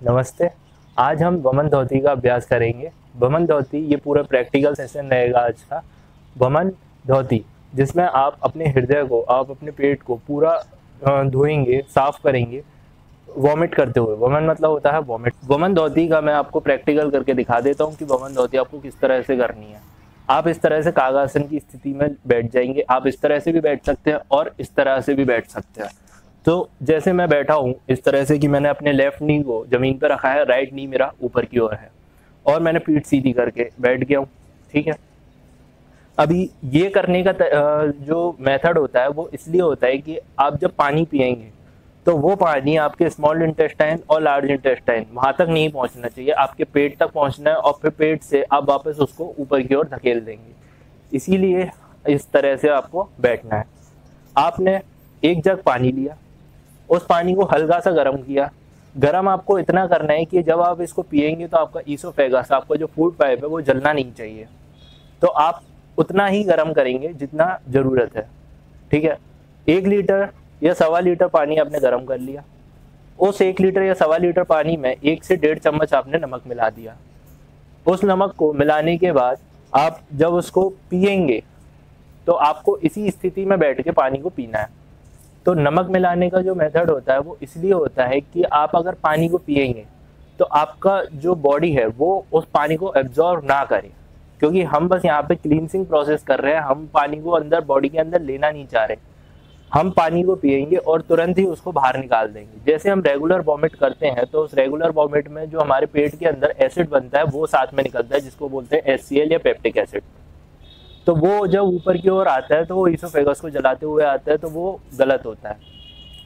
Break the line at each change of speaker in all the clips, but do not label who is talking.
नमस्ते। आज हम वमन धोती का अभ्यास करेंगे। वमन धोती ये पूरा प्रैक्टिकल सेशन रहेगा आज का। वमन धोती जिसमें आप अपने हृदय को, आप अपने पेट को पूरा धोएंगे, साफ करेंगे वॉमिट करते हुए। वमन मतलब होता है वॉमिट। वमन धोती का मैं आपको प्रैक्टिकल करके दिखा देता हूँ कि वमन धोती आपको किस तरह से करनी है। आप इस तरह से कागासन की स्थिति में बैठ जाएंगे। आप इस तरह से भी बैठ सकते हैं और इस तरह से भी बैठ सकते हैं। तो जैसे मैं बैठा हूँ इस तरह से कि मैंने अपने लेफ्ट नी को जमीन पर रखा है, राइट नी मेरा ऊपर की ओर है और मैंने पीठ सीधी करके बैठ गया हूँ। ठीक है। अभी ये करने का जो मेथड होता है वो इसलिए होता है कि आप जब पानी पिएंगे तो वो पानी आपके स्मॉल इंटेस्टाइन और लार्ज इंटेस्टाइन वहां तक नहीं पहुंचना चाहिए, आपके पेट तक पहुंचना है और फिर पेट से आप वापस उसको ऊपर की ओर धकेल देंगे। इसीलिए इस तरह से आपको बैठना है। आपने एक जग पानी लिया, उस पानी को हल्का सा गर्म किया। गर्म आपको इतना करना है कि जब आप इसको पिएंगे तो आपका ईसोफेगस, आपका जो फूड पाइप है वो जलना नहीं चाहिए। तो आप उतना ही गर्म करेंगे जितना जरूरत है। ठीक है। 1 लीटर या 1.25 लीटर पानी आपने गर्म कर लिया। उस 1 लीटर या 1.25 लीटर पानी में 1 से 1.5 चम्मच आपने नमक मिला दिया। उस नमक को मिलाने के बाद आप जब उसको पिएंगे तो आपको इसी स्थिति में बैठ के पानी को पीना है। तो नमक मिलाने का जो मेथड होता है वो इसलिए होता है कि आप अगर पानी को पिएंगे तो आपका जो बॉडी है वो उस पानी को एब्जॉर्ब ना करे, क्योंकि हम बस यहाँ पे क्लींसिंग प्रोसेस कर रहे हैं। हम पानी को अंदर बॉडी के अंदर लेना नहीं चाह रहे। हम पानी को पिएंगे और तुरंत ही उसको बाहर निकाल देंगे। जैसे हम रेगुलर वॉमिट करते हैं तो उस रेगुलर वॉमिट में जो हमारे पेट के अंदर एसिड बनता है वो साथ में निकलता है, जिसको बोलते हैं HCl या पेप्टिक एसिड। तो वो जब ऊपर की ओर आता है तो वो ईसोफेगस को जलाते हुए आता है, तो वो गलत होता है।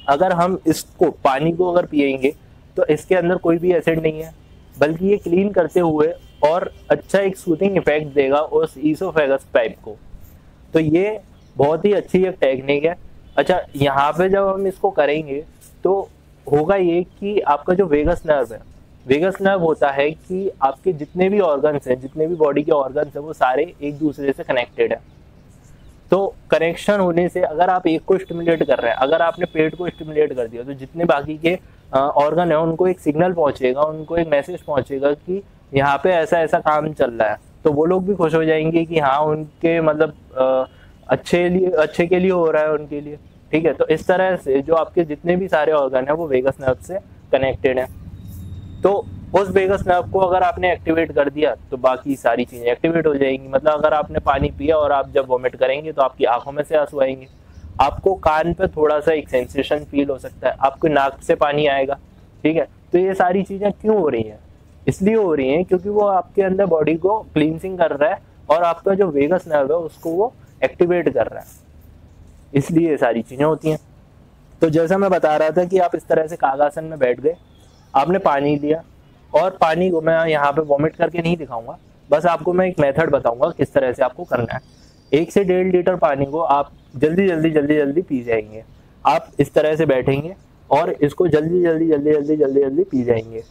अगर हम इसको पानी को अगर पिएंगे तो इसके अंदर कोई भी एसिड नहीं है, बल्कि ये क्लीन करते हुए और अच्छा एक सूथिंग इफेक्ट देगा उस ईसोफेगस पाइप को। तो ये बहुत ही अच्छी एक टेक्निक है। अच्छा, यहाँ पे जब हम इसको करेंगे तो होगा ये कि आपका जो वेगस नर्व है, वेगस नर्व होता है कि आपके जितने भी ऑर्गन्स हैं, जितने भी बॉडी के ऑर्गन्स हैं, वो सारे एक दूसरे से कनेक्टेड है। तो कनेक्शन होने से अगर आप एक को स्टिमुलेट कर रहे हैं, अगर आपने पेट को स्टिमुलेट कर दिया तो जितने बाकी के ऑर्गन है उनको एक सिग्नल पहुंचेगा, उनको एक मैसेज पहुंचेगा कि यहाँ पे ऐसा ऐसा काम चल रहा है। तो वो लोग भी खुश हो जाएंगे कि हाँ उनके मतलब अच्छे के लिए हो रहा है उनके लिए। ठीक है। तो इस तरह से जो आपके जितने भी सारे ऑर्गन है वो वेगस नर्व से कनेक्टेड है। तो उस वेगस नर्व को अगर आपने एक्टिवेट कर दिया तो बाकी सारी चीजें एक्टिवेट हो जाएंगी। मतलब अगर आपने पानी पिया और आप जब वॉमिट करेंगे तो आपकी आंखों में से आंसू आएंगे, आपको कान पे थोड़ा सा एक सेंसेशन फील हो सकता है, आपको नाक से पानी आएगा। ठीक है। तो ये सारी चीजें क्यों हो रही हैं? इसलिए हो रही हैं क्योंकि वो आपके अंदर बॉडी को क्लींसिंग कर रहा है और आपका जो वेगस नर्व है उसको वो एक्टिवेट कर रहा है, इसलिए ये सारी चीजें होती हैं। तो जैसा मैं बता रहा था कि आप इस तरह से कागासन में बैठ गए, आपने पानी लिया और पानी को मैं यहाँ पे वॉमिट करके नहीं दिखाऊंगा, बस आपको मैं एक मेथड बताऊंगा किस तरह से आपको करना है। 1 से 1.5 लीटर पानी को आप जल्दी जल्दी जल्दी जल्दी पी जाएंगे। आप इस तरह से बैठेंगे और इसको जल्दी जल्दी जल्दी जल्दी जल्दी जल्दी पी जाएंगे।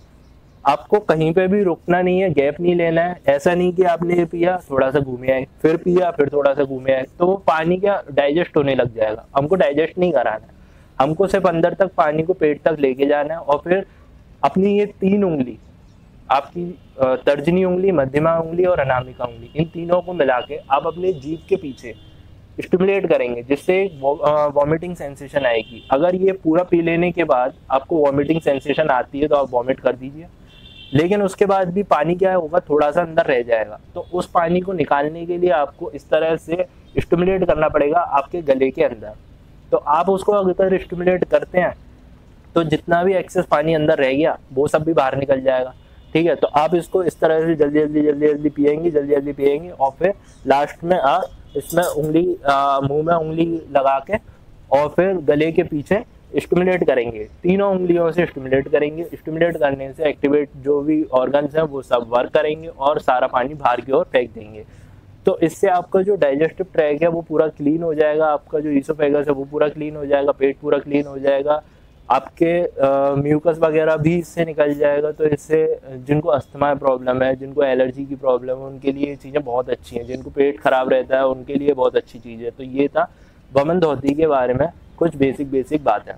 आपको कहीं पे भी रुकना नहीं है, गैप नहीं लेना है। ऐसा नहीं कि आपने पिया थोड़ा सा घूमे आए, फिर पिया फिर थोड़ा सा घूमे आए, तो वो पानी क्या डाइजेस्ट होने लग जाएगा। हमको डाइजेस्ट नहीं कराना है, हमको सिर्फ अंदर तक पानी को पेट तक लेके जाना है। और फिर अपनी ये 3 उंगली, आपकी तर्जनी उंगली, मध्यमा उंगली और अनामिका उंगली, इन तीनों को मिला के आप अपने जीभ के पीछे स्टिमुलेट करेंगे, जिससे वॉमिटिंग सेंसेशन आएगी। अगर ये पूरा पी लेने के बाद आपको वॉमिटिंग सेंसेशन आती है तो आप वॉमिट कर दीजिए, लेकिन उसके बाद भी पानी क्या होगा, थोड़ा सा अंदर रह जाएगा। तो उस पानी को निकालने के लिए आपको इस तरह से स्टिमुलेट करना पड़ेगा आपके गले के अंदर। तो आप उसको अगर स्टिमुलेट करते हैं तो जितना भी एक्सेस पानी अंदर रह गया वो सब भी बाहर निकल जाएगा। ठीक है। तो आप इसको इस तरह से जल्दी जल्दी जल्दी जल्दी पिएंगे, जल्दी जल्दी पिएंगे और फिर लास्ट में आप इसमें उंगली मुंह में उंगली लगा के और फिर गले के पीछे स्टिमुलेट करेंगे, तीनों उंगलियों से स्टिमुलेट करेंगे। स्टिमुलेट करने से एक्टिवेट जो भी ऑर्गन्स हैं वो सब वर्क करेंगे और सारा पानी बाहर की ओर फेंक देंगे। तो इससे आपका जो डाइजेस्टिव ट्रैक है वो पूरा क्लीन हो जाएगा, आपका जो ईसोफेगस है वो पूरा क्लीन हो जाएगा, पेट पूरा क्लीन हो जाएगा, आपके म्यूकस वगैरह भी इससे निकल जाएगा। तो इससे जिनको अस्थमा प्रॉब्लम है, जिनको एलर्जी की प्रॉब्लम है, उनके लिए ये चीज़ें बहुत अच्छी हैं। जिनको पेट खराब रहता है उनके लिए बहुत अच्छी चीज़ है। तो ये था वमन धोती के बारे में कुछ बेसिक बात है।